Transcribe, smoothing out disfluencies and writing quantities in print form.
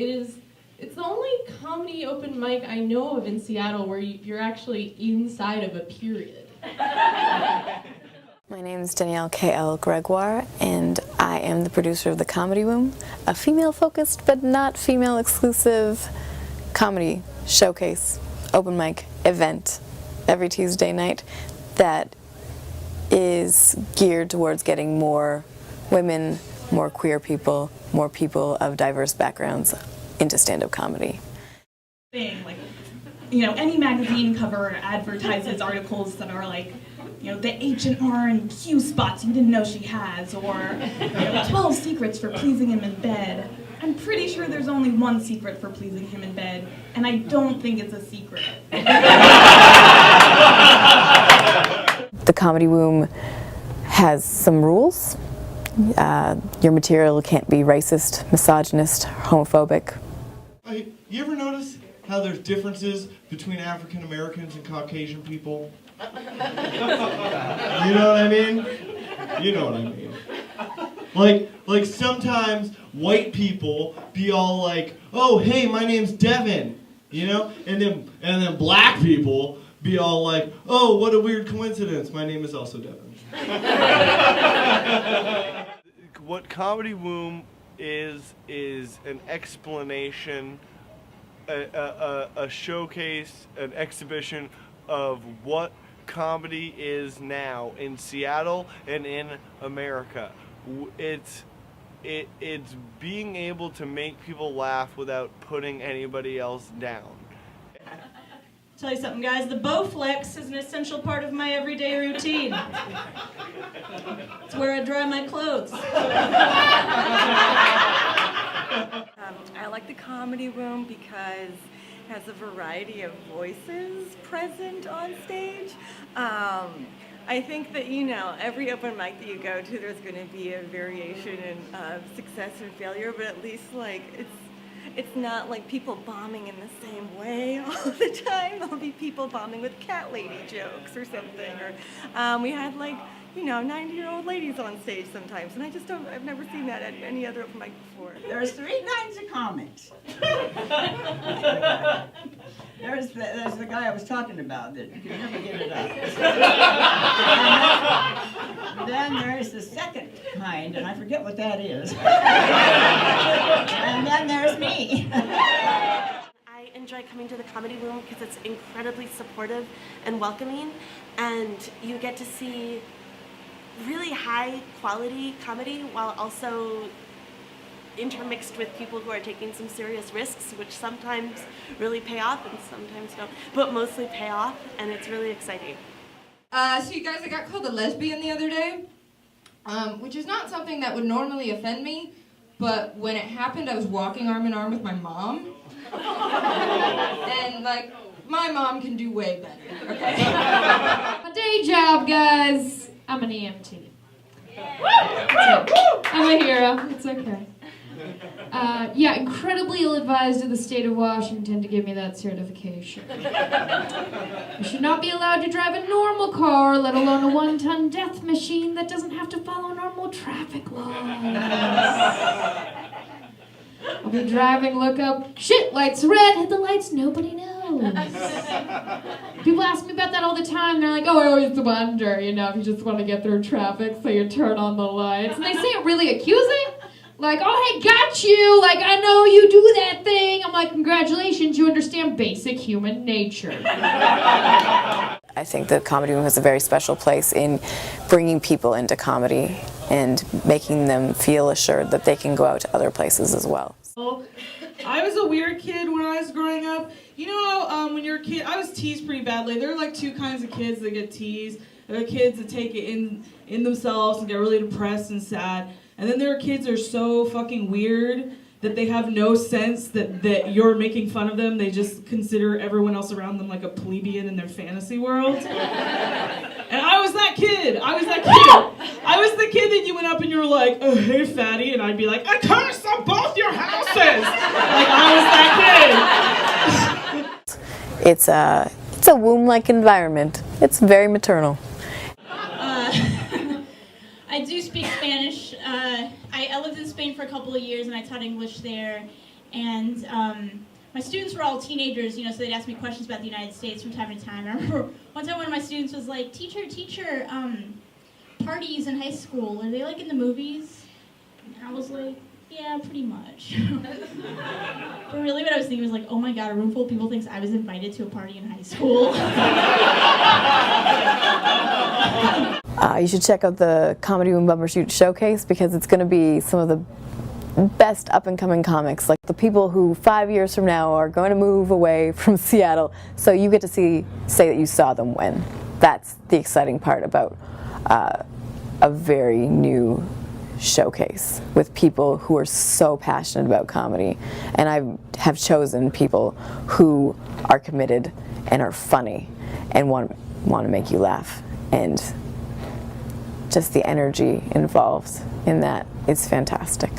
It's the only comedy open mic I know of in Seattle where you're actually inside of a period. My name is Danielle K.L. Gregoire, and I am the producer of The Comedy Room, a female-focused but not female-exclusive comedy showcase, open mic event every Tuesday night that is geared towards getting more women, more queer people, more people of diverse backgrounds into stand-up comedy. Like, you know, any magazine cover advertises articles that are like, you know, the H&R and Q spots you didn't know she has, or, you know, 12 secrets for pleasing him in bed. I'm pretty sure there's only one secret for pleasing him in bed, and I don't think it's a secret. The Comedy Room has some rules. Your material can't be racist, misogynist, homophobic. You ever notice how there's differences between African Americans and Caucasian people? You know what I mean? You know what I mean. Like sometimes white people be all like, "Oh, hey, my name's Devin," you know, and then black people be all like, "Oh, what a weird coincidence. My name is also Devin." What Comedy Room is an explanation, a showcase, an exhibition of what comedy is now in Seattle and in America. It's being able to make people laugh without putting anybody else down. Tell you something, guys, the Bowflex is an essential part of my everyday routine. It's where I dry my clothes. I like the Comedy Room because it has a variety of voices present on stage. I think that, you know, every open mic that you go to, there's going to be a variation in success and failure, but at least, like, it's not like people bombing in the same way all the time. There'll be people bombing with cat lady jokes or something. Or we had, like, you know, 90-year-old ladies on stage sometimes, and I've never seen that at any other open mic before. There's 3 kinds of comics. There's the guy I was talking about that you can never get it up. And then there's the second kind, and I forget what that is. And then there's me. I enjoy coming to the Comedy Room because it's incredibly supportive and welcoming, and you get to see really high quality comedy while also intermixed with people who are taking some serious risks, which sometimes really pay off and sometimes don't, but mostly pay off, and it's really exciting. So you guys, I got called a lesbian the other day, which is not something that would normally offend me, but when it happened, I was walking arm in arm with my mom, and, like, my mom can do way better, okay? My day job, guys. I'm an EMT. I'm a hero. It's okay. Yeah, incredibly ill-advised of the state of Washington to give me that certification. I should not be allowed to drive a normal car, let alone a 1-ton death machine that doesn't have to follow normal traffic laws. I'll be driving, look up, shit, lights red, hit the lights, nobody knows. People ask me about that all the time. They're like, oh, I always wonder, you know, if you just want to get through traffic, so you turn on the lights. And they say it really accusing. Like, oh, hey, got you. Like, I know you do that thing. I'm like, congratulations, you understand basic human nature. I think the Comedy Room has a very special place in bringing people into comedy and making them feel assured that they can go out to other places as well. I was a weird kid when I was growing up. You know, when you're a kid, I was teased pretty badly. There are like 2 kinds of kids that get teased. There are kids that take it in themselves and get really depressed and sad. And then there are kids that are so fucking weird that they have no sense that you're making fun of them. They just consider everyone else around them like a plebeian in their fantasy world. And I was that kid. I was the kid that you went up and you were like, oh, hey, fatty. And I'd be like, I cursed on both your houses. Like, I was that kid. It's a womb-like environment. It's very maternal. I do speak Spanish. I lived in Spain for a couple of years and I taught English there. And my students were all teenagers, so they'd ask me questions about the United States from time to time. I remember one time one of my students was like, teacher, parties in high school, are they like in the movies? And I was like, yeah, pretty much. But really what I was thinking was like, oh my god, a room full of people thinks I was invited to a party in high school. You should check out the Comedy Room Bumbershoot showcase because it's going to be some of the best up-and-coming comics, like the people who 5 years from now are going to move away from Seattle, so you get to say that you saw them when. That's the exciting part about a very new showcase with people who are so passionate about comedy. And I have chosen people who are committed and are funny and want to make you laugh. And just the energy involved in that is fantastic.